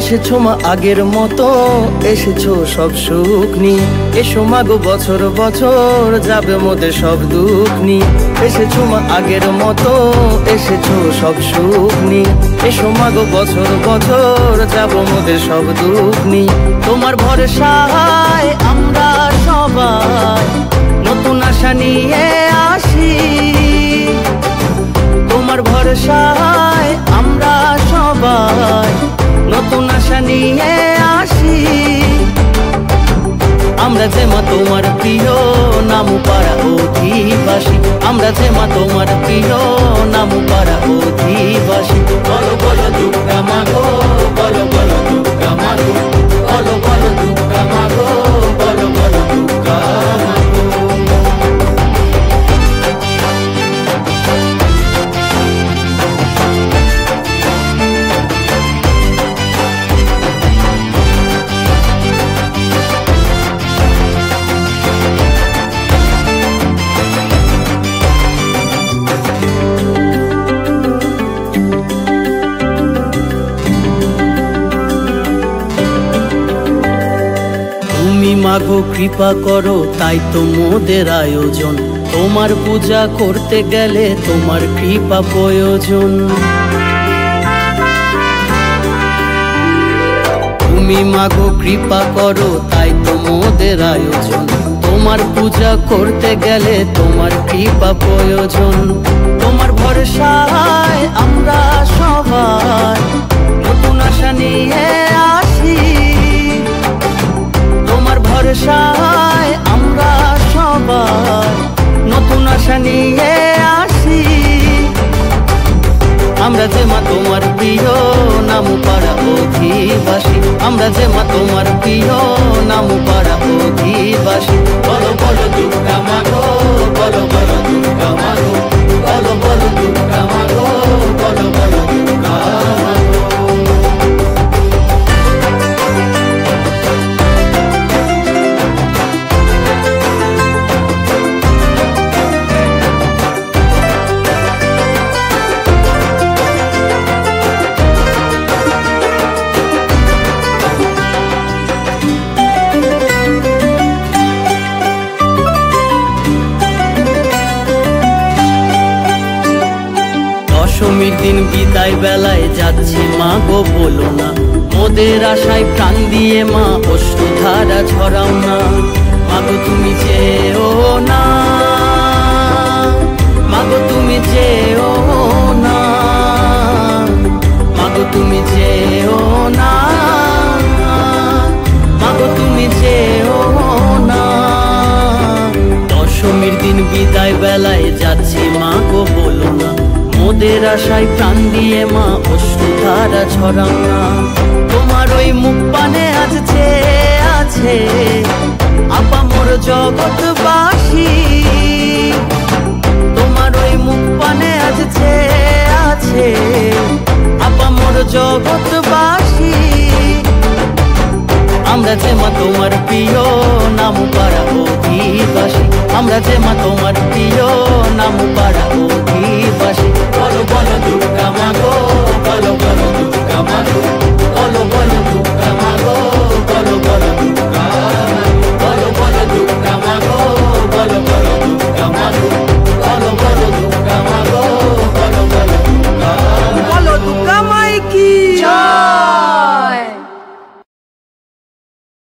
এসেছো মা আগের মতো, এসেছো সব সুখ নিয়ে। এসো মা গো বছর বছর যাবে মোদের সব দুঃখ নিয়ে। এসেছো মা আগের মতো, এসেছো সব সুখ নিয়ে। এসো মা গো বছর বছর যাব মোদের সব দুঃখ নিয়ে। তোমার ভরসায় আমরা সবাই নতুন আশা নিয়ে আসি। তোমার ভরসায় আমরা সবাই নতুন আশা নিয়ে আসি। আমরা যে মা তোমার প্রিয় নাম পাড়া অধিবাসী। আমরা যে মা তোমার প্রিয় নাম পাড়া অধিবাসী। বলো বলো দুর্গা মা গো, বলো বলো দুর্গা মা গো, বলো বলো দুর্গা মা গো, বলো বলো দুর্গা মা গো। মাগো কৃপা করো তাই তো মোদের আয়োজন। তোমার পূজা করতে গেলে তোমার কৃপা প্রয়োজন। তুমি মাগো কৃপা করো তাই তো মোদের আয়োজন। তোমার পূজা করতে গেলে তোমার কৃপা প্রয়োজন। তোমার ভরসায় আমরা সবাই নতুন আশা নিয়ে আসি। তোমার ভরসায় আমরা সবাই নতুন আশা নিয়ে আসি। আমরা যে মা তোমার প্রিয় নাম পাড়া অধিবাসী। আমরা যে মা তোমার প্রিয় নাম পাড়া অধিবাসী। বলো বলো দুর্গা মা গো, বলো বলো দুর্গা মা গো, বলো বলো দুর্গা মা গো, বলো বলো দুর্গা মা গো। দশমীর দিন বিদায় বেলায় যাচ্ছি মা গো বলো না। মোদের আশায় প্রাণ দিয়ে মা অশ্রুধারা ঝরাও না। মাগো তুমি যেও না, মাগো তুমি যেও না, মাগো তুমি যেও না, মাগো তুমি যেও না। দশমীর দিন বিদায় বেলায় যাচ্ছি মা গো বলো না। মোদের আশায় প্রাণ দিয়ে মা অশ্রুধারা ঝরাও না। তোমার ওই মুখ পানে আজ যে আছে আপামর জগৎবাসী। তোমার ওই মুখ পানে আজ যে আছে আপামর জগৎবাসী। আমরা যে মা তোমার প্রিয় নাম পাড়া অধিবাসী। আমরা যে মা তোমার প্রিয় নাম পাড়া